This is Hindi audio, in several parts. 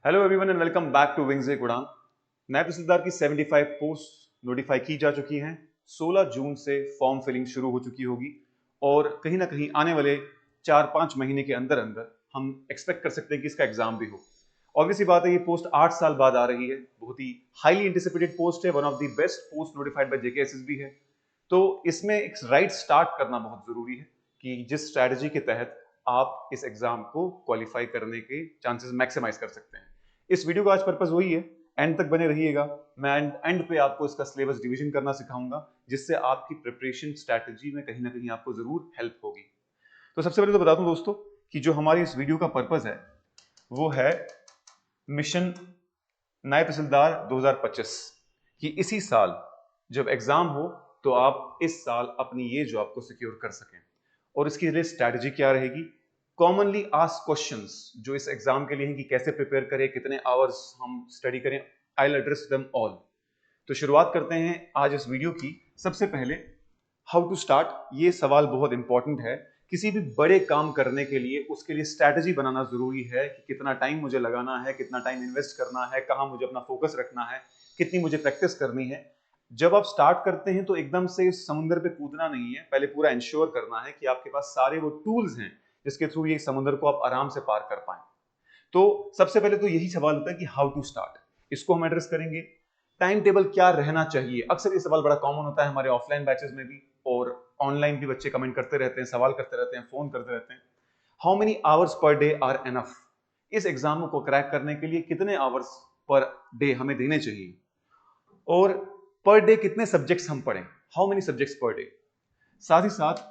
Hello everyone and welcome back to wings एक उड़ान। नायब तहसीलदार की 75 पोस्ट नोटिफाई की जा चुकी हैं। 16 जून से फॉर्म फिलिंग शुरू हो चुकी होगी और कहीं ना कहीं आने वाले 4-5 महीने के अंदर अंदर हम एक्सपेक्ट कर सकते हैं कि इसका एग्जाम भी हो। ऑब्वियसली बात है, ये पोस्ट 8 साल बाद आ रही है। बहुत ही हाईली एंटिसिपेटेड पोस्ट है, one of the best post notified by JKSSB है। तो इसमें एक राइट स्टार्ट करना बहुत जरूरी है कि जिस स्ट्रैटेजी के तहत आप इस एग्जाम को क्वालिफाई करने के चांसेस मैक्सिमाइज कर सकते हैं। इस वीडियो का आज पर्पस वही है, एंड तक बने रहिएगा। मैं एंड पे आपको इसका सिलेबस डिवीजन करना सिखाऊंगा जिससे आपकी प्रिपरेशन स्ट्रैटेजी में कहीं ना कहीं आपको जरूर हेल्प होगी। तो सबसे पहले तो बता दूं दोस्तों कि जो हमारी इस वीडियो का पर्पस है वो है मिशन नायब तहसीलदार 2025 कि इसी साल जब एग्जाम हो तो आप इस साल अपनी ये जॉब को सिक्योर कर सकें। और इसके लिए स्ट्रैटेजी क्या रहेगी, कॉमनली आस्क्ड क्वेश्चंस जो इस एग्जाम के लिए हैं कि कैसे प्रिपेयर करें, कितने आवर्स हम स्टडी करें, I will address them all. तो शुरुआत करते हैं आज इस वीडियो की। सबसे पहले हाउ टू स्टार्ट, ये सवाल बहुत इंपॉर्टेंट है। किसी भी बड़े काम करने के लिए उसके लिए स्ट्रैटेजी बनाना जरूरी है कि कितना टाइम मुझे लगाना है, कितना टाइम इन्वेस्ट करना है, कहां मुझे अपना फोकस रखना है, कितनी मुझे प्रैक्टिस करनी है। जब आप स्टार्ट करते हैं तो एकदम से समुद्र पे कूदना नहीं है, पहले पूरा इंश्योर करना है कि आपके पास सारे वो टूल्स हैं जिसके थ्रू ये समुद्र को आप आराम से पार कर पाए। तो सबसे पहले तो यही सवाल होता है कि हाउ टू स्टार्ट, इसको हम एड्रेस करेंगे। टाइम टेबल क्या रहना चाहिए, अक्सर ये सवाल बड़ा कॉमन होता है हमारे ऑफलाइन बैचेस में भी, और ऑनलाइन भी बच्चे कमेंट करते रहते हैं, सवाल करते रहते हैं, फोन करते रहते हैं। How many hours per day are enough, इस एग्जाम को क्रैक करने के लिए कितने आवर्स पर डे हमें देने चाहिए, और पर डे कितने सब्जेक्ट्स हम पढ़ें, how many subjects per day. साथ ही साथ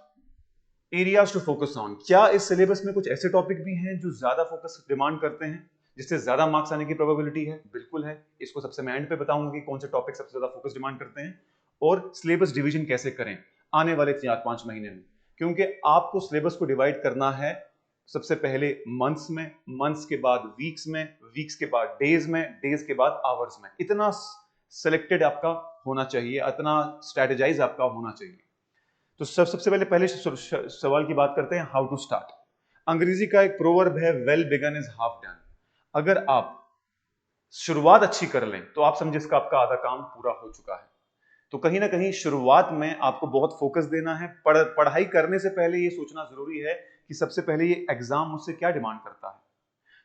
एरियाज टू फोकस ऑन, क्या इस सिलेबस में कुछ ऐसे टॉपिक भी हैं जो ज्यादा फोकस डिमांड करते हैं जिससे ज्यादा मार्क्स आने की प्रोबेबिलिटी है? बिल्कुल है। इसको सबसे मैं एंड पे बताऊंगा कि कौन से टॉपिक सबसे ज्यादा फोकस डिमांड करते हैं और सिलेबस डिवीजन कैसे करें आने वाले 4-5 महीने में। क्योंकि आपको सिलेबस को डिवाइड करना है सबसे पहले मंथ्स में, मंथ्स के बाद वीक्स में, वीक्स के बाद डेज में, डेज के बाद आवर्स में। इतना सिलेक्टेड आपका होना चाहिए, इतना स्ट्रेटेजाइज आपका होना चाहिए। तो सबसे पहले सवाल की बात करते हैं, हाउ टू स्टार्ट। अंग्रेजी का एक प्रोवर्ब है, well begun is half done. अगर आप शुरुआत अच्छी कर लें तो आप समझे इसका आपका आधा काम पूरा हो चुका है। तो कहीं ना कहीं शुरुआत में आपको बहुत फोकस देना है। पढ़ाई करने से पहले ये सोचना जरूरी है कि सबसे पहले ये एग्जाम मुझसे क्या डिमांड करता है।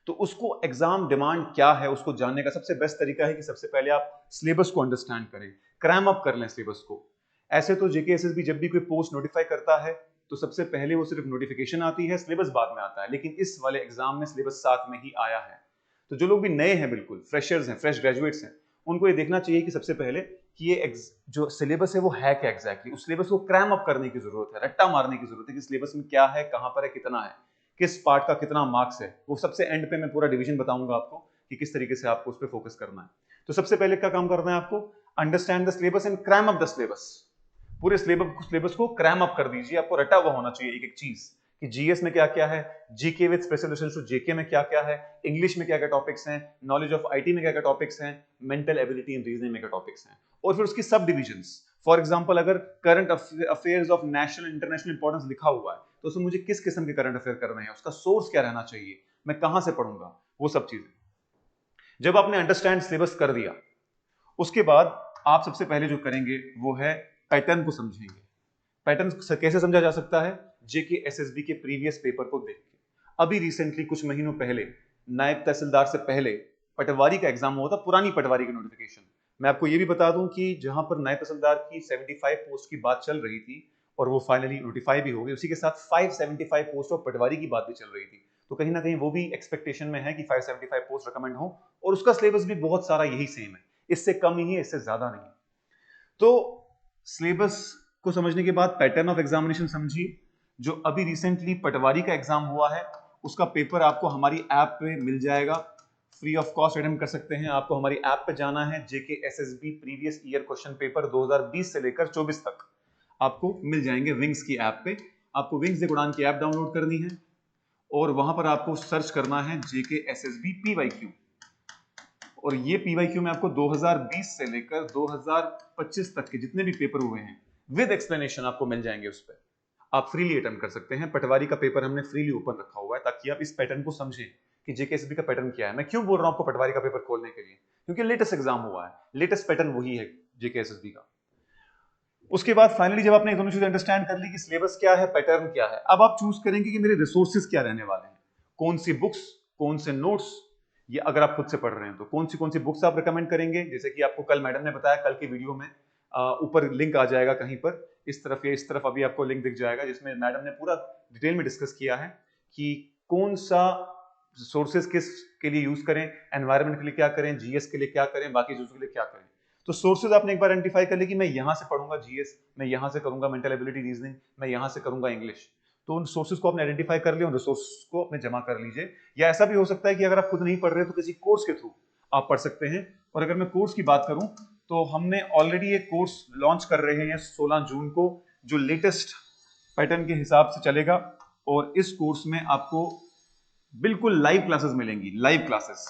तो उसको एग्जाम डिमांड क्या है उसको जानने का सबसे बेस्ट तरीका है कि सबसे पहले आप सिलेबस को अंडरस्टैंड करें, क्रैम अप कर लें सिलेबस को। ऐसे तो जेकेएसएसबी जब भी कोई पोस्ट नोटिफाई करता है तो सबसे पहले वो सिर्फ नोटिफिकेशन आती है, सिलेबस बाद में आता है, लेकिन इस वाले एग्जाम में सिलेबस साथ में ही आया है। तो जो लोग भी नए हैं, बिल्कुल फ्रेशर्स हैं, फ्रेश ग्रेजुएट्स हैं, उनको ये देखना चाहिए कि सबसे पहले कि ये जो सिलेबस है वो है क्या एग्जैक्टली। उस सिलेबस को क्रैम अप करने की जरूरत है, रट्टा मारने की जरूरत है कि सिलेबस में क्या है, कहां पर है, कितना है, किस पार्ट का कितना मार्क्स है। वो सबसे एंड पे मैं पूरा डिवीजन बताऊंगा आपको कि किस तरीके से आपको उस पर फोकस करना है। तो सबसे पहले क्या काम करना है आपको, understand the syllabus and cram up the syllabus. पूरे सिलेबस को क्रैम अप कर दीजिए। आपको रटा हुआ होना चाहिए एक एक चीज कि जीएस में क्या क्या है, GK with special reference to JK में क्या क्या है, इंग्लिश में क्या क्या टॉपिक्स हैं, नॉलेज ऑफ आईटी में क्या क्या टॉपिक्स हैं, मेंटल एबिलिटी इन रीजनिंग में क्या टॉपिक्स हैं, और फिर उसकी सब डिविजन्स। फॉर एग्जांपल अगर current affairs of national international importance लिखा हुआ है तो उसमें मुझे किस किस्म के करंट अफेयर करने हैं, उसका सोर्स क्या रहना चाहिए, मैं कहां से पढ़ूंगा, वो सब चीजें। जब आपने अंडरस्टैंड सिलेबस कर दिया उसके बाद आप सबसे पहले जो करेंगे वो है पैटर्न को समझेंगे। पैटर्न कैसे समझा जा सकता है, जेके एसएसबी के प्रीवियस पेपर को देख के। अभी रिसेंटली कुछ महीनों पहले नायब तहसीलदार से पहले पटवारी का एग्जाम हुआ था, पुरानी पटवारी की नोटिफिकेशन। मैं आपको ये भी बता दूं कि जहां पर नायब तहसीलदार की 75 पोस्ट की बात चल रही थी और वो फाइनली नोटिफाई भी हो गई, उसी के साथ 575 पोस्ट ऑफ पटवारी की बात भी चल रही थी। तो कहीं ना कहीं वो भी एक्सपेक्टेशन में है कि 575 पोस्ट रिकमेंड हो, और उसका सिलेबस भी बहुत सारा यही सेम है, इससे कम ही है, इससे ज्यादा नहीं। तो सिलेबस को समझने के बाद पैटर्न ऑफ एग्जामिनेशन समझिए। जो अभी रिसेंटली पटवारी का एग्जाम हुआ है उसका पेपर आपको हमारी ऐप पे मिल जाएगा, फ्री ऑफ कॉस्ट अटेम्प्ट कर सकते हैं। आपको हमारी ऐप पे जाना है, JKSSB previous year question paper 2020 से लेकर 24 तक आपको मिल जाएंगे विंग्स की ऐप पे। आपको विंग्स एक उड़ान की ऐप डाउनलोड करनी है और वहां पर आपको सर्च करना है जेकेएसएसबी पीवाईक्यू, और ये पीवाईक्यू में आपको 2020 से लेकर 2025 तक के जितने भी पेपर हुए हैं विद एक्सप्लेनेशन आपको मिल जाएंगे। उस पर आप फ्रीली अटेम्प्ट कर सकते हैं। पटवारी का पेपर हमने फ्रीली ओपन रखा हुआ है ताकि आप इस पैटर्न को समझें कि जेकेएसएसबी का पैटर्न क्या है। मैं क्यों बोल रहा हूं आपको पटवारी का पेपर खोलने के लिए, क्योंकि लेटेस्ट एग्जाम हुआ है, लेटेस्ट पैटर्न वही है जेकेएसएसबी का। उसके बाद फाइनली जब आपने दोनों चीजें अंडरस्टैंड कर ली कि सिलेबस क्या है, पैटर्न क्या है, अब आप चूज करेंगे कि मेरे रिसोर्सेज क्या रहने वाले हैं, कौन सी बुक्स, कौन से नोट्स, ये अगर आप खुद से पढ़ रहे हैं तो कौन सी बुक्स आप रिकमेंड करेंगे। जैसे कि आपको कल मैडम ने बताया, कल की वीडियो में ऊपर लिंक आ जाएगा कहीं पर, इस तरफ या इस तरफ अभी आपको लिंक दिख जाएगा, जिसमें मैडम ने पूरा डिटेल में डिस्कस किया है कि कौन सा सोर्सेज किस के लिए यूज करें, एनवायरमेंट के लिए क्या करें, जीएस के लिए क्या करें, बाकी चीजों के लिए क्या करें। तो सोर्सेज आपने एक बार आइडेंटिफाई कर ली कि मैं यहां से पढ़ूंगा जीएस, मैं यहां से करूंगा मेंटल एबिलिटी रीजनिंग, मैं यहां से करूंगा इंग्लिश। तो उन सोर्सेज को आपने आइडेंटिफाई कर लिया, उन रिसोर्सेज को अपने जमा कर लीजिए। या ऐसा भी हो सकता है कि अगर आप खुद नहीं पढ़ रहे तो किसी कोर्स के थ्रू आप पढ़ सकते हैं। और अगर मैं कोर्स की बात करूं तो हमने ऑलरेडी एक कोर्स लॉन्च कर रहे हैं 16 जून को, जो लेटेस्ट पैटर्न के हिसाब से चलेगा। और इस कोर्स में आपको बिल्कुल लाइव क्लासेस मिलेंगी, लाइव क्लासेस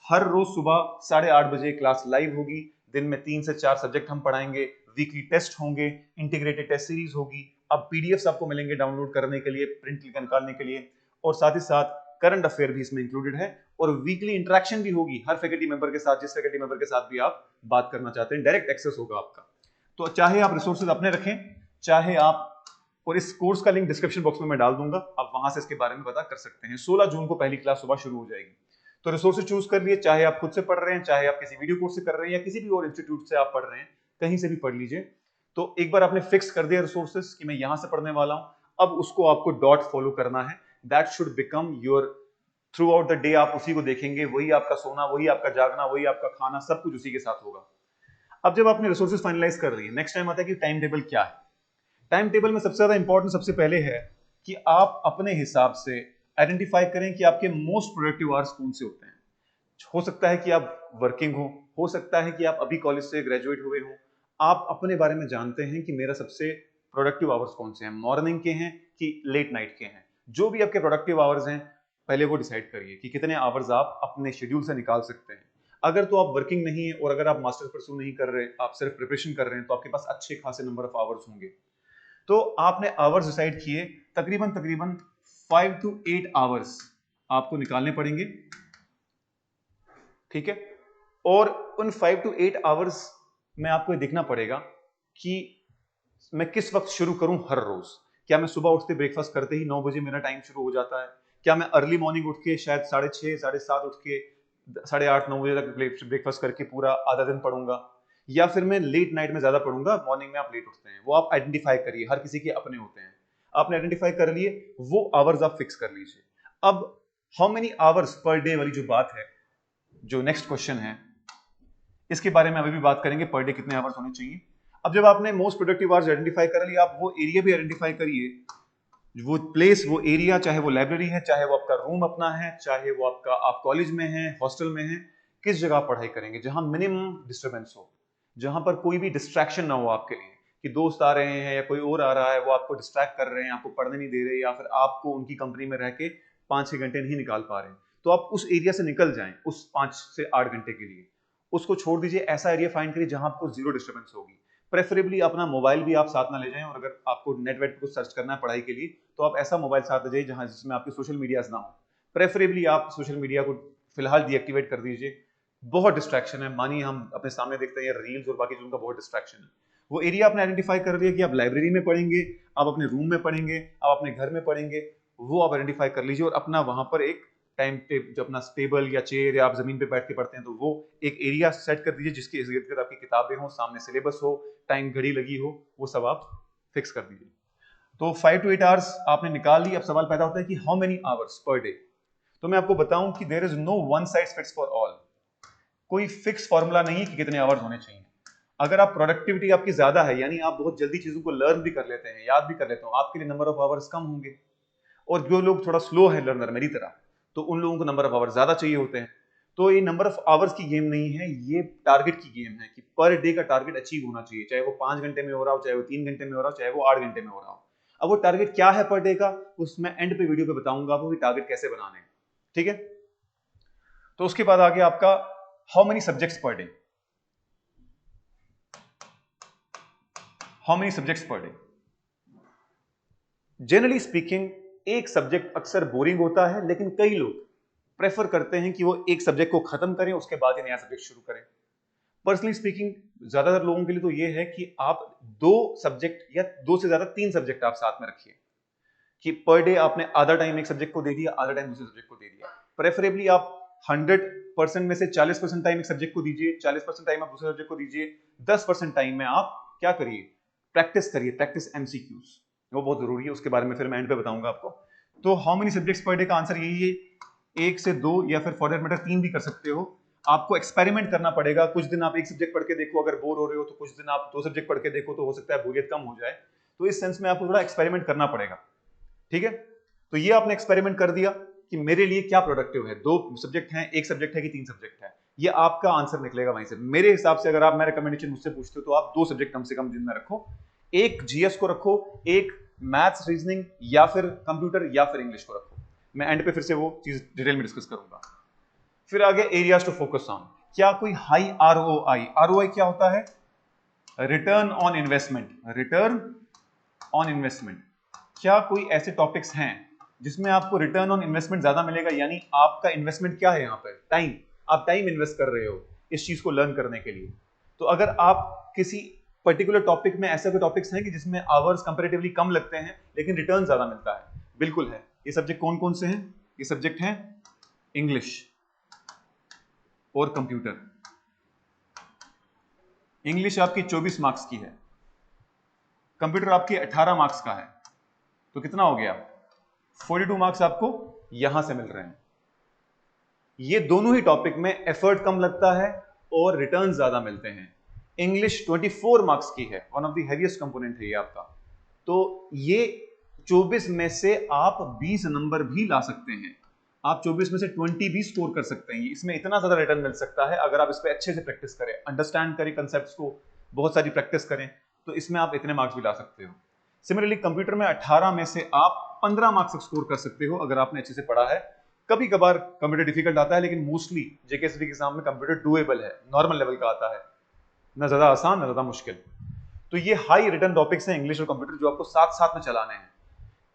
हर रोज सुबह 8:30 बजे क्लास लाइव होगी। दिन में 3 से 4 सब्जेक्ट हम पढ़ाएंगे, वीकली टेस्ट होंगे, इंटीग्रेटेड टेस्ट सीरीज होगी। अब पीडीएफ्स आपको मिलेंगे डाउनलोड करने के लिए, प्रिंट निकालने के लिए, और साथ ही साथ करंट अफेयर भी इसमें इंक्लूडेड है। और वीकली इंटरेक्शन भी होगी हर फैकल्टी मेंबर के साथ, जिस फैकल्टी मेंबर के साथ भी आप बात करना चाहते हैं, डायरेक्ट एक्सेस होगा आपका। तो चाहे आप रिसोर्सेज अपने रखें, चाहे आप, और इस कोर्स का लिंक डिस्क्रिप्शन बॉक्स में मैं डाल दूंगा, आप वहां से इसके बारे में पता कर सकते हैं। 16 जून को पहली क्लास सुबह शुरू हो जाएगी। तो रिसोर्सेज चूज कर लिए, चाहे आप खुद से पढ़ रहे हैं, चाहे आप किसी वीडियो कोर्स से कर रहे हैं, या किसी भी और इंस्टीट्यूट से आप पढ़ रहे हैं, कहीं से भी पढ़ लीजिए। तो एक बार आपने फिक्स कर दिया रिसोर्सेज कि मैं यहां से पढ़ने वाला हूं, अब उसको आपको डॉट फॉलो करना है। That should become your through out the day. आप उसी को देखेंगे, वही आपका सोना, वही आपका जागना, वही आपका खाना, सब कुछ उसी के साथ होगा। अब जब आपने रिसोर्सेज फाइनलाइज कर रही है, नेक्स्ट टाइम आता है कि टाइम टेबल क्या है। टाइम टेबल में सबसे ज्यादा इंपॉर्टेंट सबसे पहले है कि आप अपने हिसाब से आइडेंटिफाई करें कि आपके मोस्ट प्रोडक्टिव आवर्स कौन से होते हैं। हो सकता है कि आप वर्किंग हो सकता है कि आप अभी कॉलेज से ग्रेजुएट हुए हो। आप अपने बारे में जानते हैं कि मेरा सबसे प्रोडक्टिव आवर्स कौन से हैं, मॉर्निंग के हैं कि लेट नाइट के हैं। जो भी आपके प्रोडक्टिव आवर्स हैं, पहले वो डिसाइड करिए कि कितने आवर्स आप अपने शेड्यूल से निकाल सकते हैं। अगर तो आप वर्किंग नहीं है और अगर आप मास्टर्स परस्यू नहीं कर रहे, आप सिर्फ प्रिपरेशन कर रहे हैं, तो आपके पास अच्छे खासे नंबर ऑफ आवर्स होंगे। तो आपने आवर्स डिसाइड किए, तकरीबन तकरीबन 5 to 8 आवर्स आपको निकालने पड़ेंगे, ठीक है। और उन 5 to 8 आवर्स में आपको ये देखना पड़ेगा कि मैं किस वक्त शुरू करूं हर रोज। क्या मैं सुबह उठते ब्रेकफास्ट करते ही 9 बजे मेरा टाइम शुरू हो जाता है? क्या मैं अर्ली मॉर्निंग उठ के शायद 6:30 7:30 उठ के 8:30 9 बजे तक ब्रेकफास्ट करके पूरा आधा दिन पढ़ूंगा? या फिर मैं लेट नाइट में ज्यादा पढ़ूंगा, मॉर्निंग में आप लेट उठते हैं? वो आप आइडेंटिफाई करिए, हर किसी के अपने होते हैं। आपने आइडेंटिफाई कर लिए, वो आवर्स आप फिक्स कर लीजिए। अब how many hours per day वाली जो बात है, जो नेक्स्ट क्वेश्चन है, इसके बारे में अभी भी बात करेंगे, पर डे कितने आवर्स होने चाहिए। अब जब आपने मोस्ट प्रोडक्टिव आवर्स आइडेंटिफाई कर लिया, आप वो एरिया भी आइडेंटिफाई करिए, वो प्लेस, वो एरिया, चाहे वो लाइब्रेरी है, चाहे वो आपका रूम अपना है, चाहे वो आपका, आप कॉलेज में हैं, हॉस्टल में हैं, किस जगह पढ़ाई करेंगे जहां मिनिमम डिस्टर्बेंस हो, जहां पर कोई भी डिस्ट्रैक्शन ना हो आपके लिए, कि दोस्त आ रहे हैं या कोई और आ रहा है, वो आपको डिस्ट्रैक्ट कर रहे हैं, आपको पढ़ने नहीं दे रहे, या फिर आपको उनकी कंपनी में रह के 5-6 घंटे नहीं निकाल पा रहे हैं। तो आप उस एरिया से निकल जाएं उस 5 से 8 घंटे के लिए, उसको छोड़ दीजिए। ऐसा एरिया फाइंड करिए जहां आपको जीरो डिस्टर्बेंस होगी। प्रेफरेबली अपना मोबाइल भी आप साथ ना ले जाएं, और अगर आपको नेट वेट कुछ सर्च करना है पढ़ाई के लिए, तो आप ऐसा मोबाइल साथ ले जाइए जहां, जिसमें आपके सोशल मीडिया ना हो। प्रेफरेबली आप सोशल मीडिया को फिलहाल डीएक्टिवेट कर दीजिए। बहुत डिस्ट्रैक्शन है, मानिए हम अपने सामने देखते हैं रील्स और बाकी चीजों का बहुत डिस्ट्रैक्शन है। वो एरिया आपने आइडेंटिफाई कर लिया कि आप लाइब्रेरी में पढ़ेंगे, आप अपने रूम में पढ़ेंगे, आप अपने घर में पढ़ेंगे, वो आप आइडेंटिफाई कर लीजिए। और अपना वहां पर एक टाइम टेबल, जो अपना टेबल या चेयर, या आप जमीन पे बैठ के पढ़ते हैं, तो वो एक एरिया सेट कर दीजिए जिसके इर्द गिर्द आपकी किताबें हो, सामने सिलेबस हो, टाइम घड़ी लगी हो, वो सब आप फिक्स कर दीजिए। तो 5 to 8 आवर्स आपने निकाल ली। अब सवाल पैदा होता है कि how many hours per day. तो मैं आपको बताऊं कि there is no one size fits for all. कोई फिक्स फॉर्मूला नहीं है कि कितने आवर्स होने चाहिए। अगर आप प्रोडक्टिविटी आपकी ज्यादा है, यानी आप बहुत जल्दी चीजों को लर्न भी कर लेते हैं, याद भी कर लेते हो, आपके लिए नंबर ऑफ आवर्स कम होंगे। और जो लोग थोड़ा स्लो है लर्नर मेरी तरह, तो उन लोगों को नंबर ऑफ आवर्स ज्यादा चाहिए होते हैं। तो ये नंबर ऑफ आवर्स की गेम नहीं है, ये टारगेट की गेम है कि पर डे का टारगेट अचीव होना चाहिए, चाहे वो 5 घंटे में हो रहा हो, चाहे वो 3 घंटे में हो रहा हो, चाहे वो 8 घंटे में हो रहा हो। अब वो टारगेट क्या है पर डे का, उसमें एंड पे वीडियो पे बताऊंगा आपको कि टारगेट कैसे बनाने हैं, ठीक है। तो उसके बाद आगे आपका how many subjects per day. How many subjects per day. Generally speaking एक सब्जेक्ट अक्सर बोरिंग होता है, लेकिन कई लोग प्रेफर करते हैं कि वो एक सब्जेक्ट को खत्म करें, उसके बाद ही नया सब्जेक्ट शुरू करें। पर्सनली स्पीकिंग ज्यादातर लोगों के लिए तो ये है कि आप 2 सब्जेक्ट या 2 से ज्यादा 3 सब्जेक्ट आप साथ में रखिए, कि पर डे आपने आधा टाइम एक सब्जेक्ट को दे दिया, आधा टाइम दूसरे सब्जेक्ट को दे दिया। प्रेफरेबली आप 100% में से 40% टाइम एक सब्जेक्ट को दीजिए, 40% टाइम आप दूसरे सब्जेक्ट को दीजिए, 10% टाइम में आप क्या करिए, प्रैक्टिस करिए, प्रैक्टिस एमसीक्यूज, वो बहुत जरूरी है, उसके बारे में फिर मैं एंड पे बताऊंगा आपको। तो how many subjects per day का आंसर यही है, 1 से 2 या फिर फॉर दैट मैटर 3 भी कर सकते हो। आपको एक्सपेरिमेंट करना पड़ेगा, कुछ दिन आप एक सब्जेक्ट पढ़ के देखो, अगर बोर हो रहे हो तो कुछ दिन आप 2 सब्जेक्ट पढ़ के देखो, तो हो सकता है बोरियत कम हो जाए। तो इस सेंस में आपको थोड़ा एक्सपेरिमेंट करना पड़ेगा, ठीक है। तो ये आपने एक्सपेरिमेंट कर दिया कि मेरे लिए क्या प्रोडक्टिव है, 2 सब्जेक्ट हैं, 1 सब्जेक्ट है कि 3 सब्जेक्ट है, ये आपका आंसर निकलेगा वहीं से। मेरे हिसाब से अगर आप, मैं रिकमेंडेशन मुझसे पूछते हो तो आप 2 सब्जेक्ट कम से कम दिन में रखो, एक जीएस को रखो, एक मैथ्स रीजनिंग या फिर कंप्यूटर या फिर इंग्लिश को रखो। मैं एंड पे फिर से वो चीज डिटेल में डिस्कस करूंगा। फिर आगे एरियाज टू फोकस ऑन, क्या कोई हाई आरओआई, आरओआई क्या होता है, return on investment, return on investment, क्या कोई ऐसे टॉपिक्स हैं जिसमें आपको रिटर्न ऑन इन्वेस्टमेंट ज्यादा मिलेगा, यानी आपका इन्वेस्टमेंट क्या है यहाँ पर, टाइम, आप टाइम इन्वेस्ट कर रहे हो इस चीज को लर्न करने के लिए। तो अगर आप किसी पर्टिकुलर टॉपिक में, ऐसे कोई टॉपिक्स हैं कि जिसमें आवर्स कंपैरेटिवली कम लगते हैं लेकिन रिटर्न ज्यादा मिलता है, बिल्कुल है। ये सब्जेक्ट कौन कौन से हैं, ये सब्जेक्ट हैं इंग्लिश और कंप्यूटर। इंग्लिश आपकी 24 मार्क्स की है, कंप्यूटर आपकी 18 मार्क्स का है, तो कितना हो गया, 42 मार्क्स आपको यहां से मिल रहे हैं। ये दोनों ही टॉपिक में एफर्ट कम लगता है और रिटर्न ज्यादा मिलते हैं। इंग्लिश 24 मार्क्स की है, one of the heaviest component है ये आपका। तो ये 24 में से आप 20 नंबर भी ला सकते हैं, आप 24 में से 20 भी स्कोर कर सकते हैं। इसमें इतना ज्यादा रिटर्न मिल सकता है अगर आप इस पर अच्छे से प्रैक्टिस करें, अंडरस्टैंड करें कंसेप्ट्स को, बहुत सारी प्रैक्टिस करें, तो इसमें आप इतने मार्क्स भी ला सकते हो। सिमिलरली कंप्यूटर में 18 में से आप 15 मार्क्स स्कोर कर सकते हो अगर आपने अच्छे से पढ़ा है। कभी कभार कंप्यूटर डिफिकल्ट आता है, लेकिन मोस्टली जेकेएसबी के एग्जाम में कंप्यूटर डुएबल है, नॉर्मल लेवल का आता है, ना ज्यादा आसान ना ज्यादा मुश्किल। तो ये हाई रिटर्न टॉपिक्स हैं इंग्लिश और कंप्यूटर, जो आपको साथ साथ में चलाने हैं,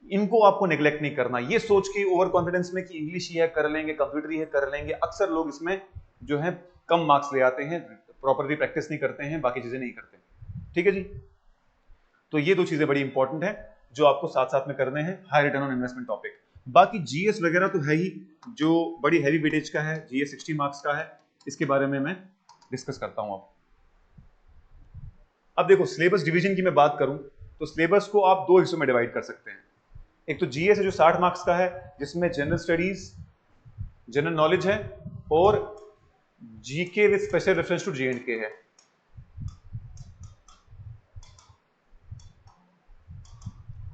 इनको आपको नेग्लेक्ट नहीं करना। ये सोच के ओवर कॉन्फिडेंस में कि इंग्लिश ही है कर लेंगे, कंप्यूटर ही है कर लेंगे, अक्सर लोग इसमें जो है कम मार्क्स ले आते हैं, प्रॉपरली प्रैक्टिस नहीं करते हैं, बाकी चीजें नहीं करते, ठीक है जी। तो ये 2 चीजें बड़ी इंपॉर्टेंट है जो आपको साथ साथ में करने हैं, high return on investment topic. बाकी जीएस वगैरह तो है ही, जो बड़ी हैवी वेटेज का है, जीएस 60 मार्क्स का है, इसके बारे में मैं डिस्कस करता हूं अब देखो सिलेबस डिवीजन की मैं बात करूं तो सिलेबस को आप 2 हिस्सों में डिवाइड कर सकते हैं। एक तो जीएस है जो 60 मार्क्स का है, जिसमें जनरल स्टडीज, जनरल नॉलेज है, और GK with special reference to J and K है।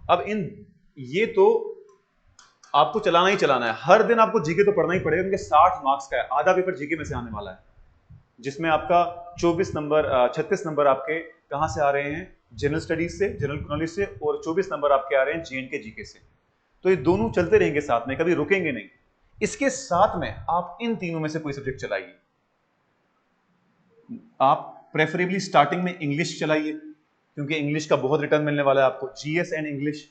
अब ये तो आपको चलाना ही चलाना है, हर दिन आपको जीके तो पढ़ना ही पड़ेगा, क्योंकि 60 मार्क्स का है, आधा पेपर जीके में से आने वाला है, जिसमें आपका 36 नंबर आपके कहां से आ रहे हैं, जनरल स्टडीज से, जनरल नॉलेज से, और 24 नंबर आपके आ रहे हैं जेएंडके जीके से। तो ये दोनों चलते रहेंगे साथ में, कभी रुकेंगे नहीं। इसके साथ में आप इन तीनों में से कोई सब्जेक्ट चलाइए। आप प्रेफरेबली स्टार्टिंग में इंग्लिश चलाइए, क्योंकि इंग्लिश का बहुत रिटर्न मिलने वाला है आपको, जीएस एंड इंग्लिश।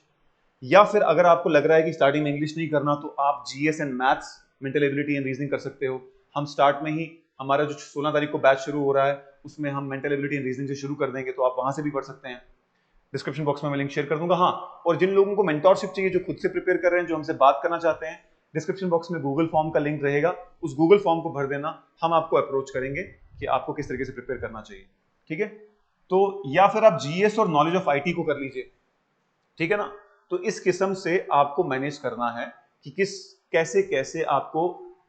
या फिर अगर आपको लग रहा है कि स्टार्टिंग में इंग्लिश नहीं करना, तो आप GS and maths, mental ability and reasoning कर सकते हो। हम स्टार्ट में ही, हमारा जो 16 तारीख को बैच शुरू हो रहा है, उसमें हम मेंटल एबिलिटी एंड रीजनिंग से शुरू कर देंगे, तो आप वहां से भी पढ़ सकते हैं। डिस्क्रिप्शन बॉक्स में मैं लिंक शेयर कर दूंगा। हाँ, और जिन लोगों को मेंटरशिप चाहिए, जो खुद से प्रिपेयर कर रहे हैं, जो हमसे बात करना चाहते हैं, डिस्क्रिप्शन बॉक्स में गूगल फॉर्म का लिंक रहेगा, उस गूगल फॉर्म को भर देना, हम आपको अप्रोच करेंगे कि आपको किस तरीके से प्रिपेयर करना चाहिए, ठीक है। तो या फिर आप जीएस और नॉलेज ऑफ आईटी को कर लीजिए, ठीक है ना। तो इस किस्म से आपको मैनेज करना है कि कैसे कैसे आपको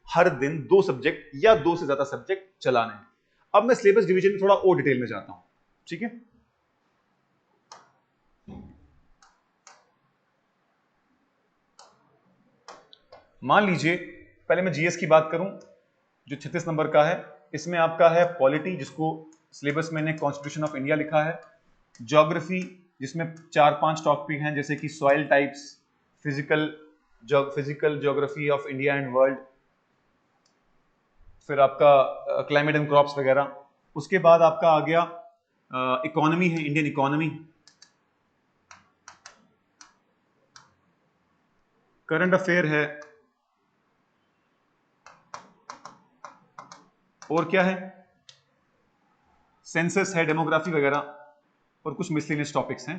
हर दिन 2 सब्जेक्ट या 2 से ज्यादा सब्जेक्ट चलाने हैं। अब मैं सिलेबस डिवीजन में थोड़ा और डिटेल में जाता हूं, ठीक है। मान लीजिए पहले मैं जीएस की बात करूं, जो 36 नंबर का है, इसमें आपका है पॉलिटी, जिसको सिलेबस में कॉन्स्टिट्यूशन ऑफ इंडिया लिखा है, ज्योग्राफी, जिसमें 4-5 टॉपिक हैं, जैसे कि soil types, physical geography of India and world, फिर आपका क्लाइमेट एंड क्रॉप्स वगैरह। उसके बाद आपका आ गया इकोनॉमी है, इंडियन इकोनॉमी, करंट अफेयर है, और क्या है, सेंसस है, डेमोग्राफी वगैरह, और कुछ मिसलेनियस टॉपिक्स हैं,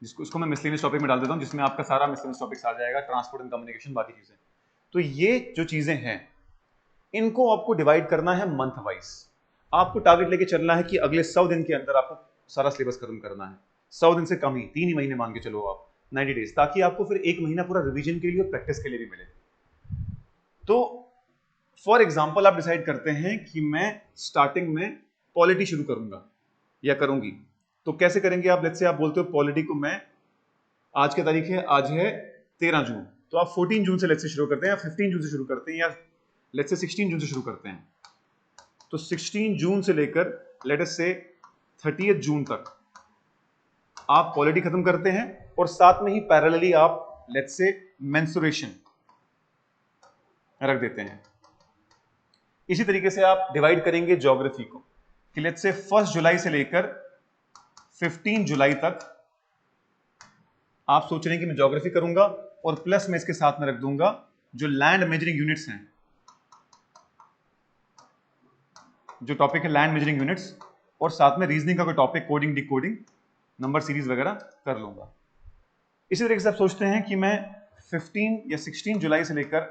इसको मैं मिसलेनियस टॉपिक में डाल देता हूं, जिसमें आपका सारा मिसलेनियस टॉपिक्स आ जाएगा, ट्रांसपोर्ट एंड कम्युनिकेशन, बाकी चीजें। तो ये जो चीजें हैं इनको आपको डिवाइड करना है मंथ वाइज। आपको टारगेट लेके चलना है कि अगले 100 दिन के अंदर आपको सारा सिलेबस खत्म करना है। 100 दिन से कम ही, 3 ही महीने मान के चलो आप, 90 डेज, ताकि आपको फिर 1 महीना पूरा रिवीजन के लिए और प्रैक्टिस के लिए भी मिले। तो फॉर एग्जाम्पल आप डिसाइड करते हैं कि मैं स्टार्टिंग में पॉलिटी शुरू करूंगा या करूंगी, तो कैसे करेंगे आप? लेट्स से आप बोलते हो पॉलिटी को मैं, आज की तारीख है, आज है 13 जून, तो आप 14 जून से लेट्स से शुरू करते हैं, या 15 जून से शुरू करते हैं, या लेट्स से 16 जून से शुरू करते हैं। तो 16 जून से लेकर लेट अस से 30 जून तक आप पॉलिटी खत्म करते हैं, और साथ में ही पैरेलली आप लेट्स से मेंसुरेशन रख देते हैं। इसी तरीके से आप डिवाइड करेंगे ज्योग्राफी को, कि लेट्स से 1 जुलाई से लेकर 15 जुलाई तक आप सोच रहे हैं कि मैं ज्योग्राफी करूंगा, और प्लस में इसके साथ में रख दूंगा जो लैंड मेजरिंग यूनिट्स हैं, जो टॉपिक है लैंड मेजरिंग यूनिट्स, और साथ में रीजनिंग का कोई topic, coding, decoding, number series वगैरह कर लूंगा। इसी तरीके से आप सोचते हैं कि मैं 15 या 16 जुलाई से लेकर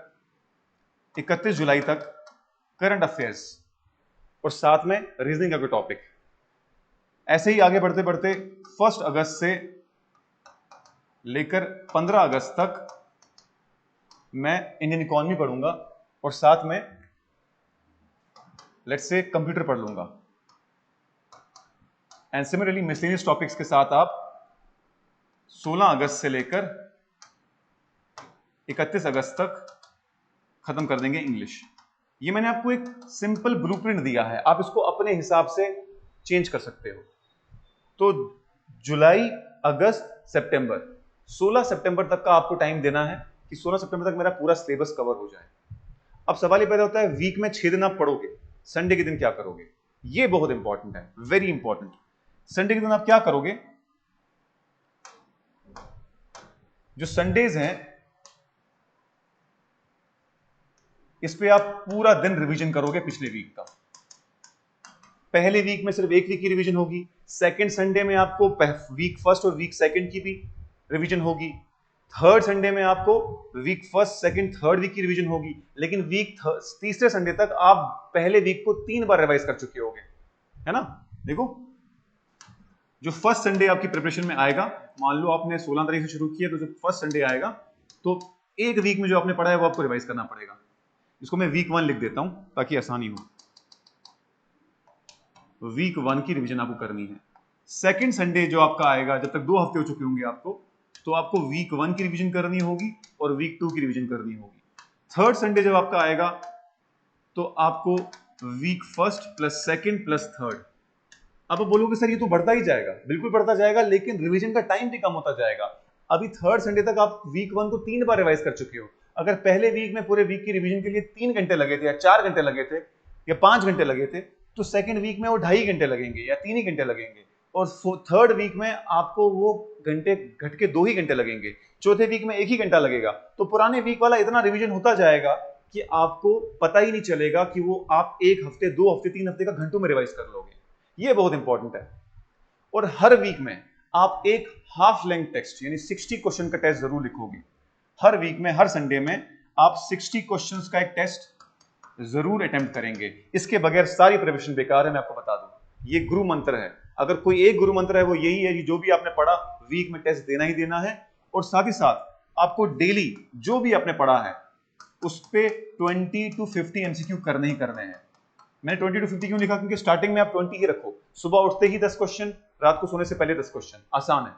31 जुलाई तक करंट अफेयर्स और साथ में रीजनिंग का कोई टॉपिक। ऐसे ही आगे बढ़ते बढ़ते 1 अगस्त से लेकर 15 अगस्त तक मैं इंडियन इकोनॉमी पढ़ूंगा, और साथ में लेट्स से कंप्यूटर पढ़ लूंगा। एंड सिमिलरली मिसलेनियस टॉपिक्स के साथ आप 16 अगस्त से लेकर 31 अगस्त तक खत्म कर देंगे इंग्लिश। ये मैंने आपको एक सिंपल ब्लूप्रिंट दिया है, आप इसको अपने हिसाब से चेंज कर सकते हो। तो जुलाई, अगस्त, सितंबर, 16 सितंबर तक का आपको टाइम देना है कि 16 सितंबर तक मेरा पूरा सिलेबस कवर हो जाए। अब सवाल ये पैदा होता है, वीक में 6 दिन आप पढ़ोगे, संडे के दिन क्या करोगे? ये बहुत इंपॉर्टेंट है, वेरी इंपॉर्टेंट। संडे के दिन आप क्या करोगे? जो संडेज हैं इस पे आप पूरा दिन रिवीजन करोगे पिछले वीक का। पहले वीक में सिर्फ 1 वीक की रिवीजन होगी, सेकंड संडे में आपको वीक फर्स्ट और वीक सेकंड की भी रिवीजन होगी, थर्ड संडे में आपको week first, second, third week की रिवीजन होगी, लेकिन वीक तीसरे संडे तक आप पहले वीक को 3 बार रिवाइज कर चुके होगे, है ना? देखो, जो फर्स्ट संडे आपकी प्रिपरेशन में आएगा, मान लो आपने 16 तारीख से शुरू किया, तो जो फर्स्ट संडे आएगा तो एक वीक में जो आपने पढ़ा है वो आपको रिवाइज करना पड़ेगा। इसको मैं वीक 1 लिख देता हूं ताकि आसानी हो। वीक 1 की रिवीजन आपको करनी है। सेकंड संडे जो आपका आएगा, जब तक 2 हफ्ते हो चुके होंगे आपको, तो आपको वीक 1 की रिवीजन करनी होगी और वीक 2 की रिवीजन करनी होगी। थर्ड संडे जब आपका आएगा तो आपको week first plus second plus third. अब आप बोलोगे सर ये तो बढ़ता ही जाएगा, बिल्कुल बढ़ता जाएगा, लेकिन रिवीजन का टाइम भी कम होता जाएगा। अभी थर्ड संडे तक आप वीक 1 को 3 बार रिवाइज कर चुके हो। अगर पहले वीक में पूरे वीक की रिवीजन के लिए 3 घंटे लगे थे या 4 घंटे लगे थे या 5 घंटे लगे थे, तो सेकंड वीक में वो 2.5 घंटे लगेंगे या 3 ही घंटे लगेंगे, और थर्ड वीक में आपको वो घंटे घट के 2 ही घंटे लगेंगे, चौथे वीक में 1 ही घंटा लगेगा। तो पुराने वीक वाला इतना रिवीजन होता जाएगा कि आपको पता ही नहीं चलेगा कि वो आप 1 हफ्ते, 2 हफ्ते, 3 हफ्ते का घंटों में रिवाइज कर लोगे। ये बहुत इंपॉर्टेंट है। और हर वीक में आप एक हाफ लेंथ टेक्स्ट यानी 60 क्वेश्चन का टेस्ट जरूर लिखोगे। हर वीक में, हर संडे में आप 60 क्वेश्चंस का एक टेस्ट जरूर अटेम्प्ट करेंगे। इसके बगैर सारी प्रिपरेशन बेकार है, मैं आपको बता दूं। ये गुरु मंत्र है। अगर कोई एक गुरु मंत्र है वो यही है कि जो भी आपने पढ़ा वीक में टेस्ट देना ही देना है, और साथ ही साथ आपको डेली जो भी आपने पढ़ा है उस पे 20 to 50 एमसीक्यू करने ही करने हैं। मैंने 20 to 50 क्यों लिखा? क्योंकि स्टार्टिंग में आप 20 ही रखो, सुबह उठते ही 10 क्वेश्चन, रात को सोने से पहले 10 क्वेश्चन, आसान है।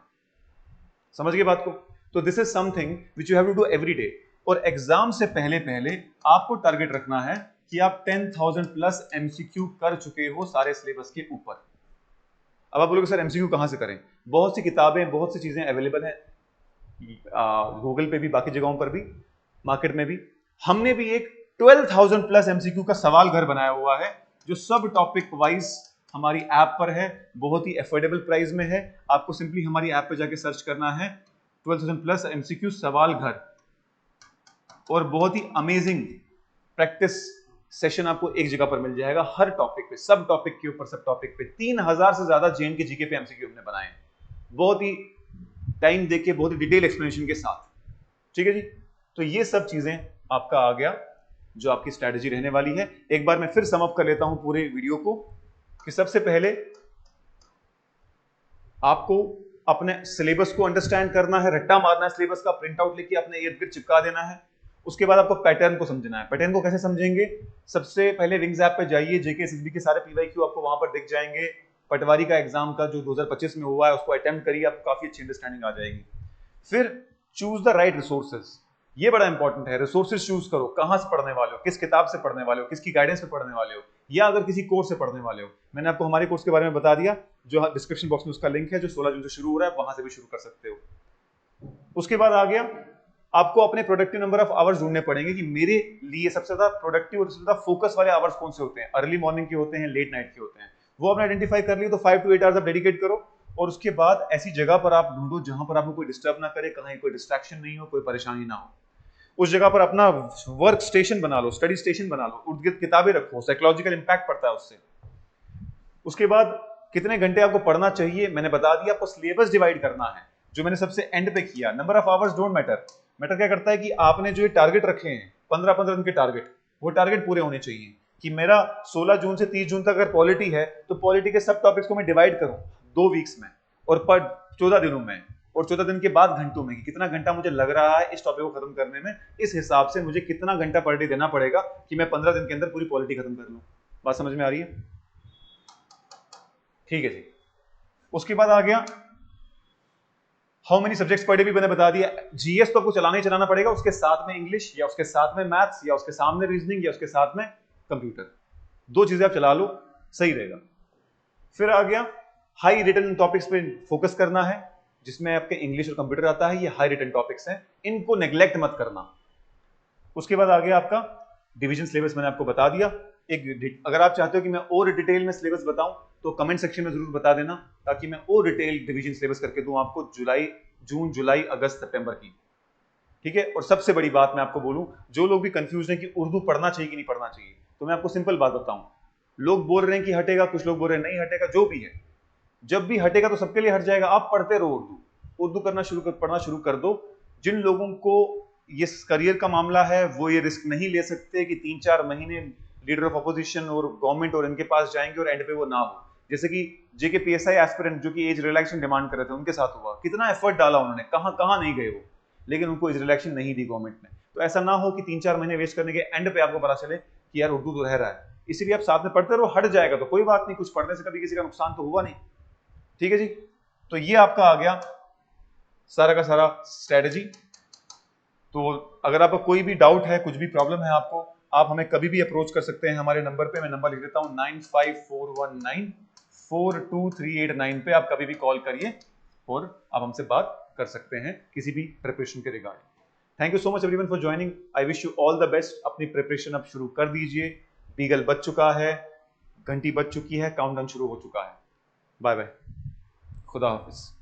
समझ गए बात को? तो this is something which you have to do every day. और एग्जाम से पहले पहले आपको टारगेट रखना है कि आप 10,000 प्लस एमसीक्यू कर चुके हो सारे सिलेबस के ऊपर। अब आप बोलोगे सर एमसीक्यू कहां से करें? बहुत सी किताबें, बहुत सी चीजें अवेलेबल है, गूगल पे भी, बाकी जगहों पर भी, मार्केट में भी। हमने भी एक 12,000 प्लस एमसीक्यू का सवाल घर बनाया हुआ है, जो सब टॉपिक वाइज हमारी ऐप पर है, बहुत ही अफोर्डेबल प्राइस में है। आपको सिंपली हमारी ऐप पे जाके सर्च करना है 12,000 प्लस एमसीक्यू सवाल घर, और बहुत ही अमेजिंग प्रैक्टिस सेशन आपको एक जगह पर मिल जाएगा, हर टॉपिक पे, सब टॉपिक के ऊपर सब टॉपिक पे 3000 से ज्यादा जेएन के जीके पे एमसीक्यू हमने बनाए हैं, बहुत ही टाइम देके, बहुत ही डिटेल एक्सप्लेनेशन के साथ। ठीक है जी, तो ये सब चीजें आपका आ गया जो आपकी स्ट्रैटेजी रहने वाली है। एक बार मैं फिर सम अप कर लेता हूं पूरे वीडियो को कि सबसे पहले आपको अपने सिलेबस को अंडरस्टैंड करना है, रट्टा मारना है सिलेबस का, प्रिंट आउट लेके अपने इर्द गिर्द चिपका देना है। उसके बाद आपको पैटर्न को समझना है। पैटर्न को कैसे समझेंगे? सबसे पहले विंग्स ऐप पे जाइए, जेके एसएसबी के सारे पीवाईक्यू आपको वहां पर दिख जाएंगे। पटवारी का एग्जाम का जो 2025 में हुआ है उसको अटेम्प्ट करिए, आपको काफी अच्छी अंडरस्टैंडिंग आ जाएगी। फिर चूज द राइट रिसोर्सेज, ये बड़ा इंपॉर्टेंट है। रिसोर्सेज चूज करो, कहां से पढ़ने वाले हो, किस किताब से पढ़ने वाले हो, किसकी गाइडेंस पे पढ़ने वाले हो, या अगर किसी कोर्स से पढ़ने वाले हो। मैंने आपको हमारे कोर्स के बारे में बता दिया, जो डिस्क्रिप्शन बॉक्स में उसका लिंक है, जो 16 जून से शुरू हो रहा है, वहां से भी शुरू कर सकते हो। उसके बाद आ गया आपको अपने प्रोडक्टिव नंबर ऑफ आवर्स ढूंढने पड़ेंगे कि मेरे लिए सबसे ज्यादा प्रोडक्टिव और सबसे ज्यादा फोकस वाले आवर्स कौन से होते हैं, अर्ली मॉर्निंग के होते हैं, लेट नाइट के होते हैं। वो आपने आइडेंटिफाई कर लिए तो 5 to 8 आवर्स आप डेडिकेट करो। और उसके बाद ऐसी जगह पर आप ढूंढो जहां पर आपको कोई डिस्टर्ब ना करे, कहीं कोई डिस्ट्रैक्शन नहीं हो, कोई परेशानी ना हो। उस जगह पर अपना वर्क स्टेशन बना लो, स्टडी स्टेशन बना लो, उर्द गिर्द किताबें रखो, साइकोलॉजिकल इंपैक्ट पड़ता है उससे। उसके बाद कितने घंटे आपको पढ़ना चाहिए मैंने बता दिया। आपको सिलेबस डिवाइड करना है, जो मैंने सबसे एंड पे किया। Number of hours don't matter, matter क्या करता है कि आपने जो ये टारगेट रखे हैं 15-15 दिन के टारगेट, वो टारगेट पूरे होने चाहिए। कि मेरा 16 जून से 30 जून तक अगर पॉलिटी है तो पॉलिटी के सब टॉपिक्स को मैं डिवाइड करूं 2 वीक्स में और पर 14 दिनों में, और 14 दिन के बाद घंटों में, कि कितना घंटा मुझे लग रहा है इस टॉपिक को खत्म करने में, इस हिसाब से मुझे कितना घंटा पर डे देना पड़ेगा कि मैं 15 दिन के अंदर पूरी पॉलिटी खत्म कर लूं। बात समझ में आ रही है? ठीक है जी। उसके बाद आ गया how many subjects per day, भी मैंने बता दिया। जीएस तो आपको चलाना ही चलाना पड़ेगा, उसके साथ में इंग्लिश, या उसके साथ में मैथ्स, या उसके सामने रीजनिंग, या उसके साथ में कंप्यूटर। 2 चीजें आप चला लो, सही रहेगा। फिर आ गया हाई रिटन टॉपिक्स पे फोकस करना है, जिसमें आपके इंग्लिश और कंप्यूटर आता है। ये हाई रिटन टॉपिक्स हैं, इनको नेग्लेक्ट मत करना। उसके बाद आ गया आपका डिवीजन सिलेबस, मैंने आपको बता दिया। अगर आप चाहते हो कि मैं और डिटेल में सिलेबस बताऊं तो कमेंट सेक्शन में जरूर बता देना, ताकि मैं और डिटेल डिवीजन सिलेबस करके दूं आपको जून जुलाई अगस्त सितंबर की। ठीक है। और सबसे बड़ी बात मैं आपको बोलूं, जो लोग भी कंफ्यूज हैं कि उर्दू पढ़ना चाहिए कि नहीं पढ़ना चाहिए, तो मैं आपको सिंपल बात बताऊं। लोग बोल रहे हैं कि हटेगा, कुछ लोग बोल रहे हैं नहीं हटेगा, जो भी है, जब भी हटेगा तो सबके लिए हट जाएगा। आप पढ़ते रहो, उर्दू पढ़ना शुरू कर दो। जिन लोगों को ये करियर का मामला है वो ये रिस्क नहीं ले सकते कि 3-4 महीने लीडर ऑफ अपोजिशन और गवर्नमेंट और इनके पास जाएंगे और एंड पे वो ना हो। जैसे कि जेके पीएसआई एस्पिरेंट जो कि एज रिलैक्सेशन डिमांड कर रहे थे, उनके साथ हुआ। कितना एफर्ट डाला उन्होंने, कहां कहां नहीं गए वो, लेकिन उनको एज रिलैक्सेशन नहीं दी गवर्नमेंट ने। तो ऐसा ना हो कि 3-4 महीने वेस्ट करने के एंड पे आपको पता चले कि यार उर्दू तो रह रहा है। इसीलिए आप साथ में पढ़ते रहो, हट जाएगा तो कोई बात नहीं, कुछ पढ़ने से कभी किसी का नुकसान तो हुआ नहीं। ठीक है जी। तो ये आपका आ गया सारा का सारा स्ट्रेटजी। तो अगर आपका कोई भी डाउट है, कुछ भी प्रॉब्लम है आपको, आप हमें कभी भी अप्रोच कर सकते हैं हमारे नंबर पे। मैं नंबर लिख देता हूं 9541942389 पे। आप कभी भी कॉल करिए और आप हमसे बात कर सकते हैं किसी भी प्रिपरेशन के regarding. Thank you so much everyone for joining. I wish you all the best. अपनी प्रिपरेशन अब शुरू कर दीजिए। बीगल बज चुका है, घंटी बज चुकी है, काउंटडाउन शुरू हो चुका है। बाय बाय, खुदा हाफिज।